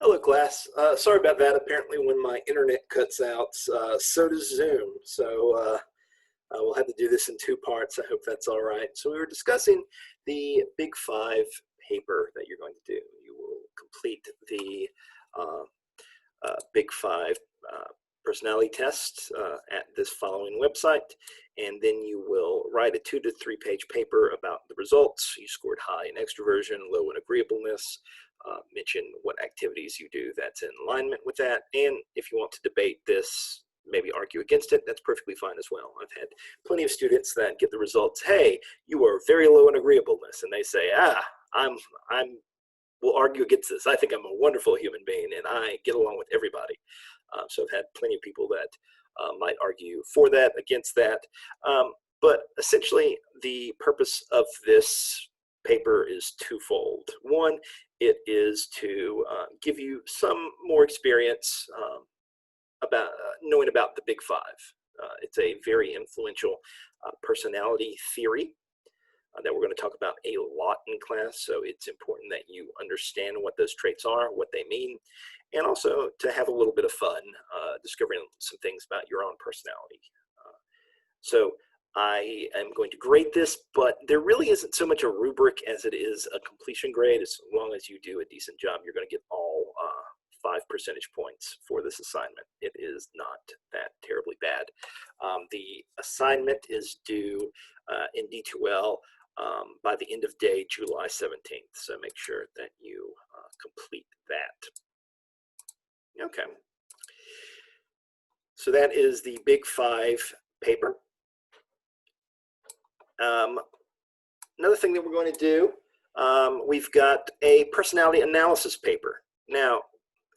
Hello, class. Sorry about that. Apparently, when my internet cuts out, so does Zoom. We'll have to do this in two parts. I hope that's all right. So we were discussing the Big Five paper that you're going to do. You will complete the Big Five personality test at this following website, and then you will write a 2 to 3 page paper about the results. You scored high in extroversion, low in agreeableness, mention what activities you do that's in alignment with that, and if you want to debate this, maybe argue against it, that's perfectly fine as well. I've had plenty of students that get the results, hey, you are very low in agreeableness, and they say, I'm will argue against this. I think I'm a wonderful human being and I get along with everybody. So I've had plenty of people that might argue for that, against that. But essentially, the purpose of this paper is twofold. One, it is to give you some more experience about knowing about the Big Five. It's a very influential personality theory that we're going to talk about a lot in class, so it's important that you understand what those traits are, what they mean, and also to have a little bit of fun discovering some things about your own personality. So I am going to grade this, but there really isn't so much a rubric as it is a completion grade. As long as you do a decent job, you're going to get all 5 percentage points for this assignment. It is not that terribly bad. The assignment is due in D2L by the end of day, July 17th. So make sure that you complete that. Okay. So that is the Big Five paper. Another thing that we're going to do, we've got a personality analysis paper. Now,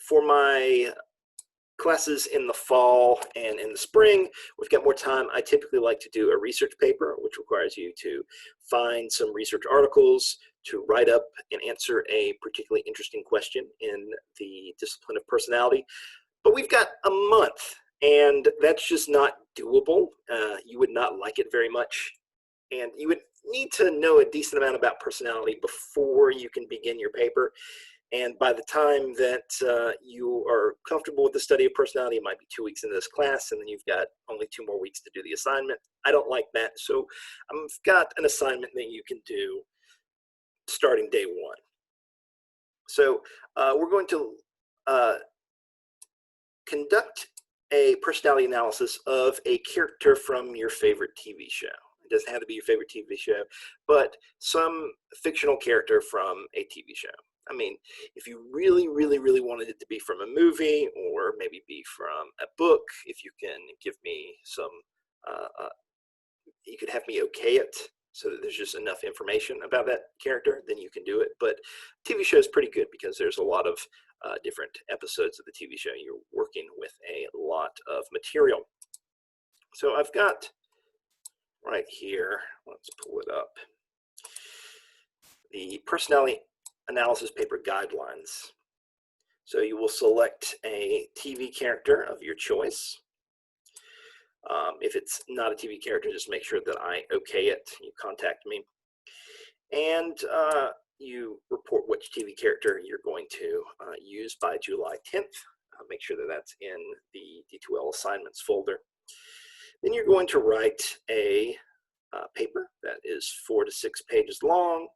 for my classes in the fall and in the spring, we've got more time. I typically like to do a research paper, which requires you to find some research articles, to write up and answer a particularly interesting question in the discipline of personality. But we've got a month, and that's just not doable. You would not like it very much, and you would need to know a decent amount about personality before you can begin your paper. And by the time that you are comfortable with the study of personality, it might be 2 weeks into this class, and then you've got only 2 more weeks to do the assignment. I don't like that, so I've got an assignment that you can do starting day 1. So we're going to conduct a personality analysis of a character from your favorite TV show. It doesn't have to be your favorite TV show, but some fictional character from a TV show. I mean, if you really, really, really wanted it to be from a movie or maybe be from a book, if you can give me some, you could have me okay it so that there's just enough information about that character, then you can do it. But TV show is pretty good because there's a lot of different episodes of the TV show. You're working with a lot of material. So I've got right here, let's pull it up, the personality analysis paper guidelines. So you will select a TV character of your choice. If it's not a TV character, just make sure that I okay it. You contact me. And you report which TV character you're going to use by July 10th. Make sure that that's in the D2L assignments folder. Then you're going to write a paper that is 4 to 6 pages long.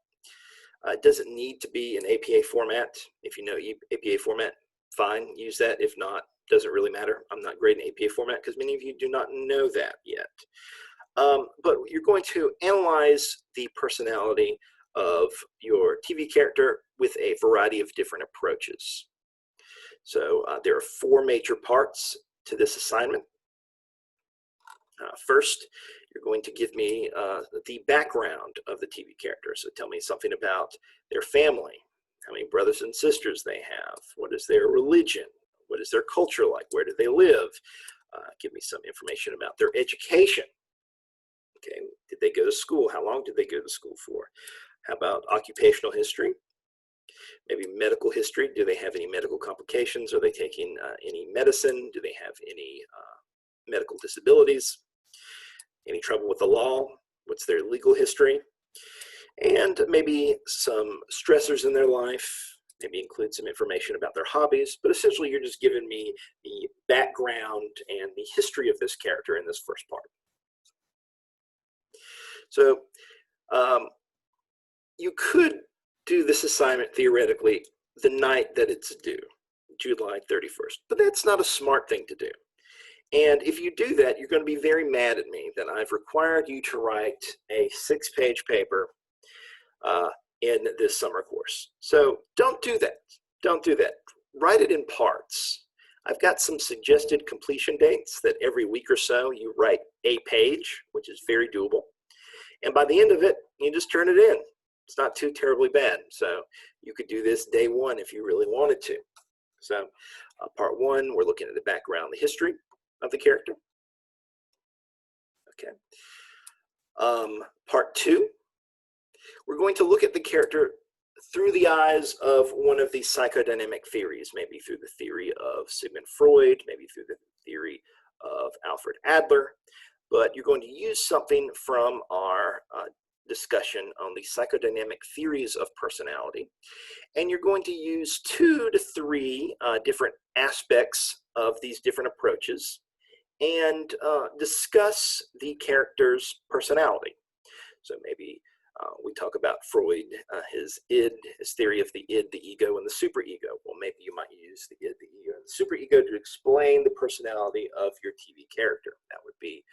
It doesn't need to be an APA format. If you know APA format, fine, use that. If not, doesn't really matter. I'm not grading APA format because many of you do not know that yet. But you're going to analyze the personality of your TV character with a variety of different approaches. So there are 4 major parts to this assignment. First, you're going to give me the background of the TV character. So tell me something about their family, how many brothers and sisters they have, what is their religion, what is their culture like, where do they live, give me some information about their education. Okay, did they go to school? How long did they go to school for? How about occupational history? Maybe medical history. Do they have any medical complications? Are they taking any medicine? Do they have any medical disabilities? Any trouble with the law? What's their legal history? And maybe some stressors in their life, maybe include some information about their hobbies, but essentially you're just giving me the background and the history of this character in this first part. So you could do this assignment theoretically the night that it's due, July 31st, but that's not a smart thing to do. And if you do that, you're going to be very mad at me that I've required you to write a 6-page paper in this summer course. So don't do that. Don't do that. Write it in parts. I've got some suggested completion dates that every week or so you write a page, which is very doable. And by the end of it, you just turn it in. It's not too terribly bad. So you could do this day one if you really wanted to. So part one, we're looking at the background, the history of the character. Okay. Part two, we're going to look at the character through the eyes of one of these psychodynamic theories, maybe through the theory of Sigmund Freud, maybe through the theory of Alfred Adler, but you're going to use something from our discussion on the psychodynamic theories of personality, and you're going to use 2 to 3 different aspects of these different approaches and discuss the character's personality. So maybe we talk about Freud, his id, his theory of the id, the ego, and the superego. Well, maybe you might use the id, the ego, and the superego to explain the personality of your TV character. That would be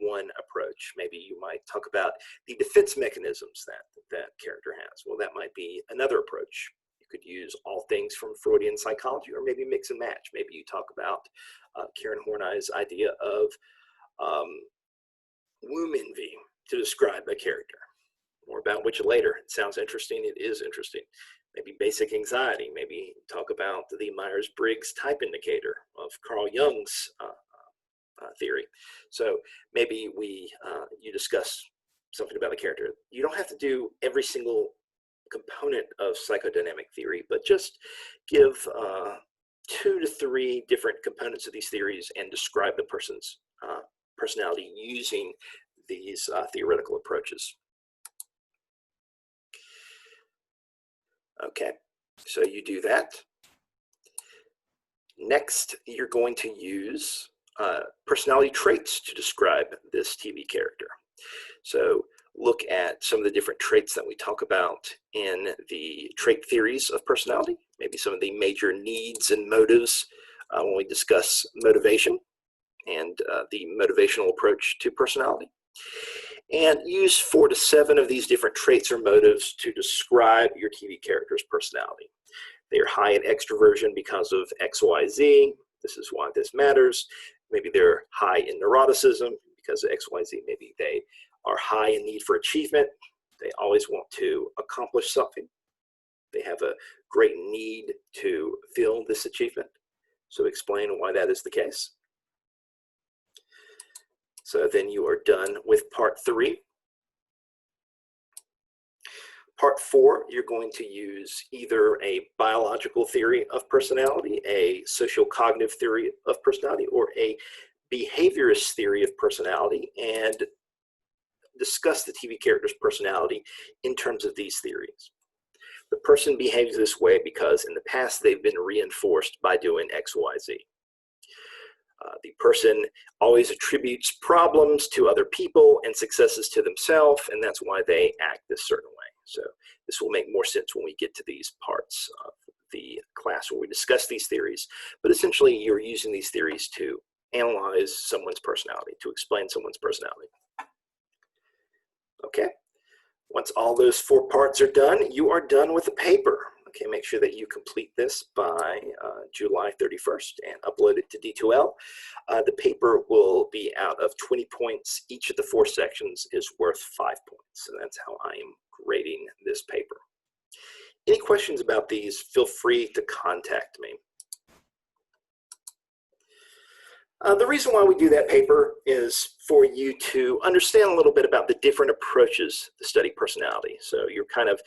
one approach. Maybe you might talk about the defense mechanisms that character has. Well, that might be another approach. You could use all things from Freudian psychology, or maybe mix and match. Maybe you talk about Karen Horney's idea of womb envy to describe a character. More about which later. It sounds interesting. It is interesting. Maybe basic anxiety. Maybe talk about the Myers-Briggs type indicator of Carl Jung's theory. So maybe you discuss something about a character. You don't have to do every single component of psychodynamic theory, but just give 2 to 3 different components of these theories and describe the person's personality using these theoretical approaches. Okay, so you do that. Next, you're going to use personality traits to describe this TV character. So look at some of the different traits that we talk about in the trait theories of personality, maybe some of the major needs and motives when we discuss motivation and the motivational approach to personality. And use 4 to 7 of these different traits or motives to describe your TV character's personality. They are high in extroversion because of XYZ. This is why this matters. Maybe they're high in neuroticism because of XYZ. Maybe they are high in need for achievement. They always want to accomplish something. They have a great need to feel this achievement. So explain why that is the case. So then you are done with part 3. Part 4, you're going to use either a biological theory of personality, a sociocognitive theory of personality, or a behaviorist theory of personality, and discuss the TV character's personality in terms of these theories. The person behaves this way because in the past they've been reinforced by doing XYZ. The person always attributes problems to other people and successes to themselves, and that's why they act this certain way. So this will make more sense when we get to these parts of the class where we discuss these theories. But essentially, you're using these theories to analyze someone's personality, to explain someone's personality. Okay, once all those 4 parts are done, you are done with the paper. Okay, make sure that you complete this by July 31st and upload it to D2L. The paper will be out of 20 points. Each of the 4 sections is worth 5 points. And that's how I am grading this paper. Any questions about these, feel free to contact me. The reason why we do that paper is for you to understand a little bit about the different approaches to study personality. So you're kind of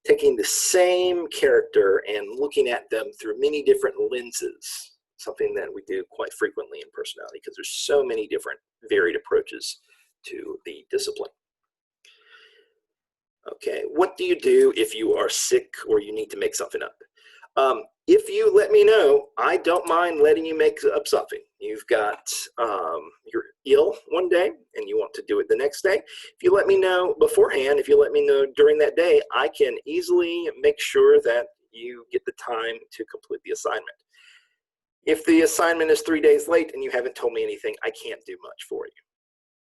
taking the same character and looking at them through many different lenses, something that we do quite frequently in personality because there's so many different varied approaches to the discipline. Okay, what do you do if you are sick or you need to make something up? If you let me know, I don't mind letting you make up something. You've got, you're ill one day and you want to do it the next day. If you let me know beforehand, if you let me know during that day, I can easily make sure that you get the time to complete the assignment. If the assignment is 3 days late and you haven't told me anything, I can't do much for you.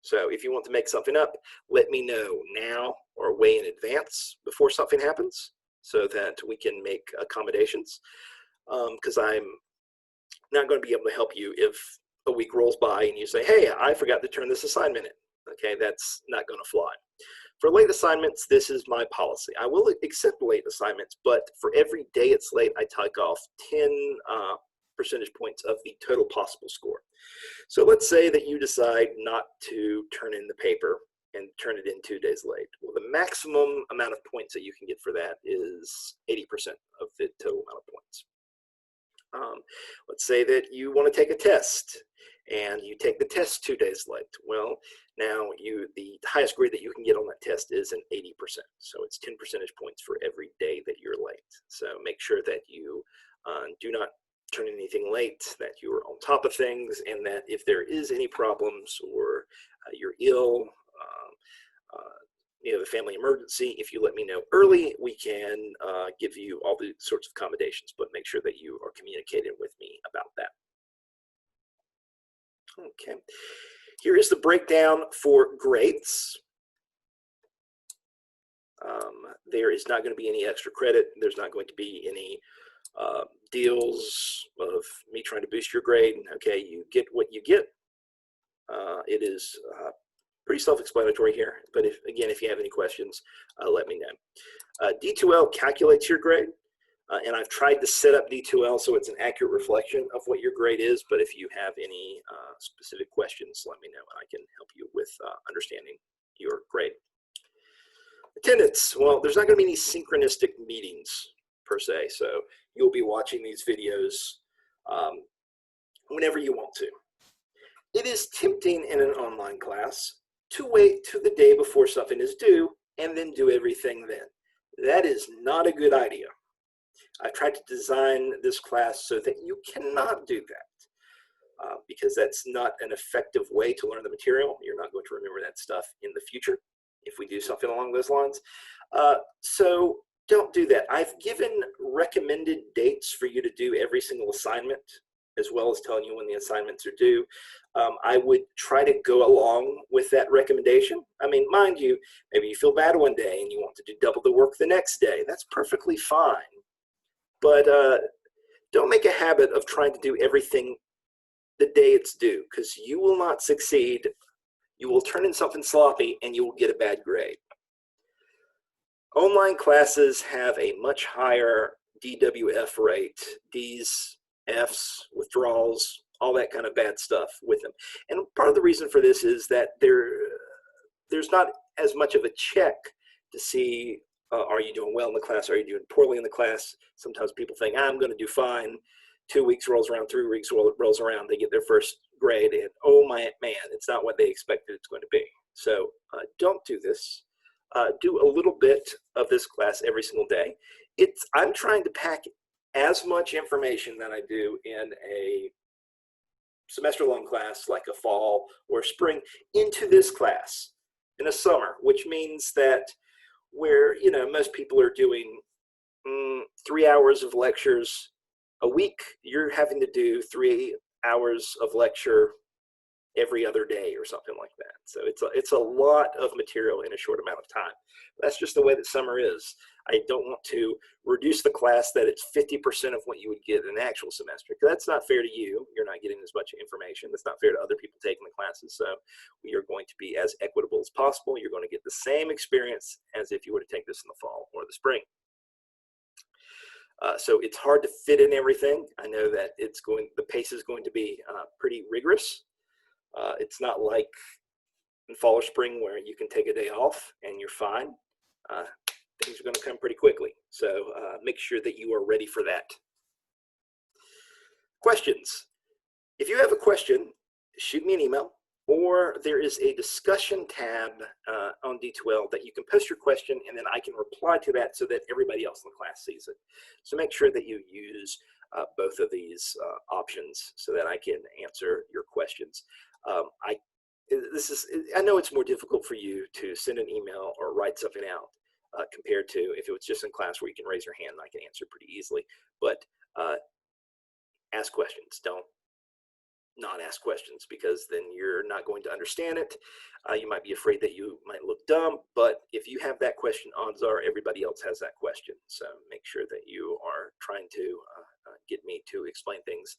So if you want to make something up, let me know now or way in advance before something happens so that we can make accommodations. Because I'm not going to be able to help you if a week rolls by and you say, hey, I forgot to turn this assignment in. Okay, that's not going to fly. For late assignments, this is my policy. I will accept late assignments, but for every day it's late, I take off 10 percentage points of the total possible score. So let's say that you decide not to turn in the paper and turn it in 2 days late. Well, the maximum amount of points that you can get for that is 80% of the total amount of points. Let's say that you want to take a test and you take the test 2 days late. Well, now the highest grade that you can get on that test is an 80%. So it's 10 percentage points for every day that you're late. So make sure that you do not turn anything late, that you are on top of things, and that if there is any problems or you're ill, you have a family emergency, if you let me know early, we can give you all the sorts of accommodations, but make sure that you are communicating with me about that. Okay, here is the breakdown for grades. There is not going to be any extra credit. There's not going to be any deals of me trying to boost your grade. Okay, you get what you get. It is pretty self-explanatory here, but if you have any questions, let me know. D2L calculates your grade, and I've tried to set up D2L so it's an accurate reflection of what your grade is, but if you have any specific questions, let me know and I can help you with understanding your grade. Attendance, well, there's not going to be any synchronistic meetings per se, so you'll be watching these videos whenever you want to. It is tempting in an online class to wait to the day before something is due and then do everything then. That is not a good idea. I've tried to design this class so that you cannot do that because that's not an effective way to learn the material. You're not going to remember that stuff in the future if we do something along those lines. So don't do that. I've given recommended dates for you to do every single assignment, as well as telling you when the assignments are due. I would try to go along with that recommendation. I mean, mind you, maybe you feel bad one day and you want to do double the work the next day. That's perfectly fine. But don't make a habit of trying to do everything the day it's due, because you will not succeed. You will turn in something sloppy and you will get a bad grade. Online classes have a much higher DWF rate, D's, F's, withdrawals, all that kind of bad stuff with them. And part of the reason for this is that there's not as much of a check to see, are you doing well in the class? Are you doing poorly in the class? Sometimes people think, I'm going to do fine. 2 weeks rolls around, 3 weeks rolls around, they get their first grade, and oh my man, it's not what they expected it's going to be. So don't do this. Do a little bit of this class every single day. I'm trying to pack as much information that I do in a semester-long class like a fall or spring into this class in a summer, which means that where most people are doing 3 hours of lectures a week, you're having to do 3 hours of lecture every other day or something like that. So it's a lot of material in a short amount of time. That's just the way that summer is. I don't want to reduce the class that it's 50% of what you would get in an actual semester, because that's not fair to you. You're not getting as much information. That's not fair to other people taking the classes. So we are going to be as equitable as possible. You're going to get the same experience as if you were to take this in the fall or the spring. So it's hard to fit in everything. I know that the pace is going to be pretty rigorous. It's not like in fall or spring where you can take a day off and you're fine. Things are going to come pretty quickly. So make sure that you are ready for that. Questions. If you have a question, shoot me an email. or there is a discussion tab on D2L that you can post your question, and then I can reply to that so that everybody else in the class sees it. So make sure that you use both of these options so that I can answer your questions. I know it's more difficult for you to send an email or write something out compared to if it was just in class where you can raise your hand and I can answer pretty easily. But ask questions. Don't not ask questions, because then you're not going to understand it. You might be afraid that you might look dumb, but if you have that question, odds are everybody else has that question. So make sure that you are trying to get me to explain things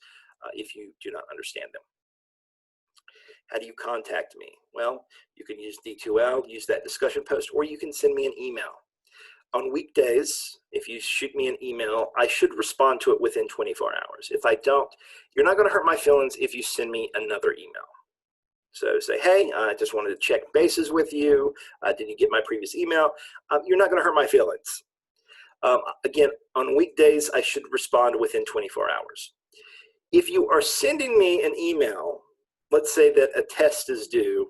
if you do not understand them. How do you contact me? Well, you can use D2L, use that discussion post, or you can send me an email. On weekdays, if you shoot me an email, I should respond to it within 24 hours. If I don't, you're not going to hurt my feelings if you send me another email. So say, hey, I just wanted to check bases with you. Did you get my previous email? You're not going to hurt my feelings. Again, on weekdays, I should respond within 24 hours. If you are sending me an email, let's say that a test is due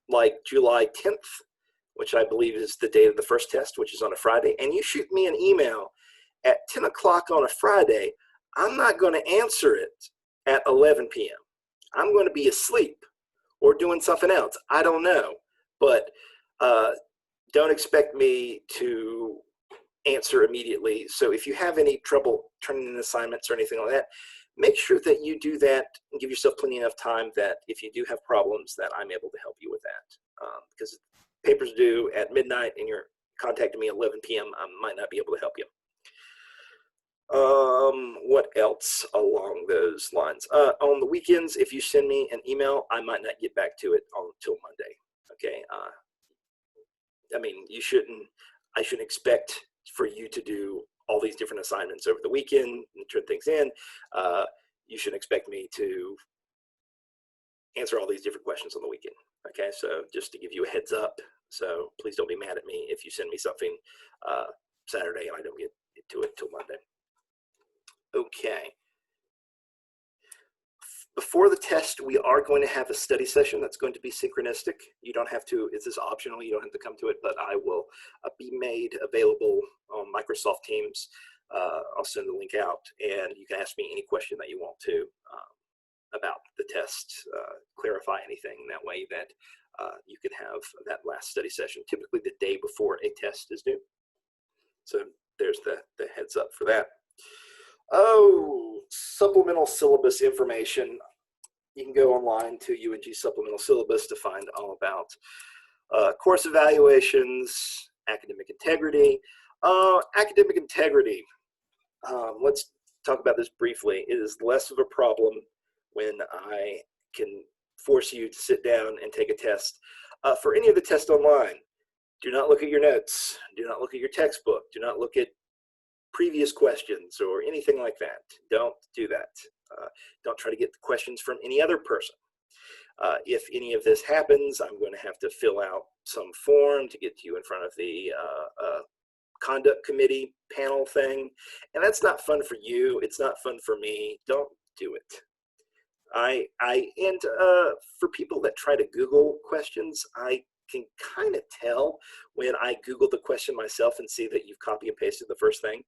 like July 10th, which I believe is the date of the first test, which is on a Friday, and you shoot me an email at 10 o'clock on a Friday, I'm not going to answer it at 11 p.m. I'm going to be asleep or doing something else. I don't know, but don't expect me to answer immediately. So if you have any trouble turning in assignments or anything like that, make sure that you do that and give yourself plenty enough time that if you do have problems, that I'm able to help you with that. Because papers due at midnight and you're contacting me at 11 p.m., I might not be able to help you. What else along those lines? On the weekends, if you send me an email, I might not get back to it until Monday. Okay. I mean, I shouldn't expect for you to do all these different assignments over the weekend and turn things in. You shouldn't expect me to answer all these different questions on the weekend. Okay, so just to give you a heads up, so please don't be mad at me if you send me something Saturday and I don't get to it till Monday. Okay. Before the test, we are going to have a study session that's going to be synchronistic. You don't have to, this is optional, you don't have to come to it, but I will be made available on Microsoft Teams. I'll send the link out and you can ask me any question that you want to about the test, clarify anything that way that you can have that last study session, typically the day before a test is due. So there's the heads up for that. Oh, supplemental syllabus information. You can go online to UNG Supplemental Syllabus to find all about course evaluations, academic integrity. Academic integrity, let's talk about this briefly. It is less of a problem when I can force you to sit down and take a test. For any of the tests online, do not look at your notes. Do not look at your textbook. Do not look at previous questions or anything like that. Don't do that. Don't try to get the questions from any other person. If any of this happens, I'm going to have to fill out some form to get you in front of the conduct committee panel thing. And that's not fun for you. It's not fun for me. Don't do it. For people that try to Google questions, I can kind of tell when I Google the question myself and see that you've copy and pasted the first thing.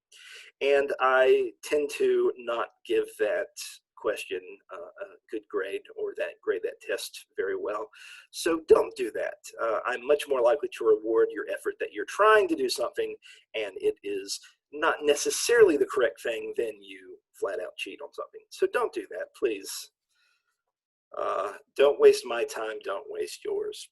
And I tend to not give that question a good grade or grade that test very well. So don't do that. I'm much more likely to reward your effort that you're trying to do something and it is not necessarily the correct thing than you flat out cheat on something. So don't do that, please. Don't waste my time, don't waste yours.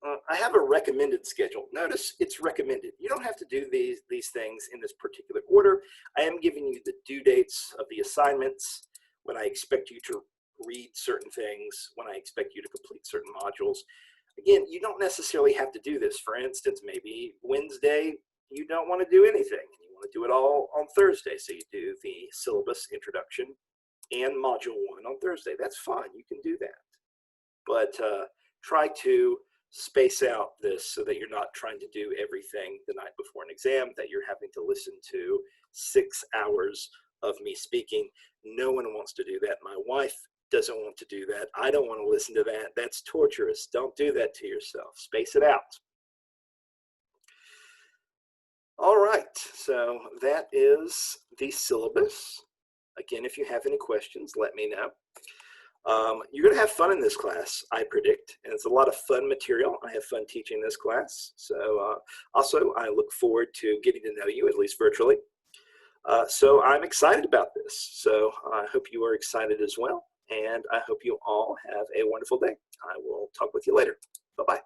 I have a recommended schedule. Notice it's recommended. You don't have to do these things in this particular order. I am giving you the due dates of the assignments, when I expect you to read certain things, when I expect you to complete certain modules. Again, you don't necessarily have to do this. For instance, maybe Wednesday, you don't want to do anything. You want to do it all on Thursday. So you do the syllabus introduction and module 1 on Thursday. That's fine. You can do that. But try to space out this so that you're not trying to do everything the night before an exam, that you're having to listen to 6 hours of me speaking. No one wants to do that. My wife doesn't want to do that. I don't want to listen to that. That's torturous. Don't do that to yourself. Space it out. All right, so that is the syllabus. Again, if you have any questions, let me know. You're going to have fun in this class, I predict, and it's a lot of fun material. I have fun teaching this class. So also, I look forward to getting to know you, at least virtually. So I'm excited about this. So I hope you are excited as well, and I hope you all have a wonderful day. I will talk with you later. Bye-bye.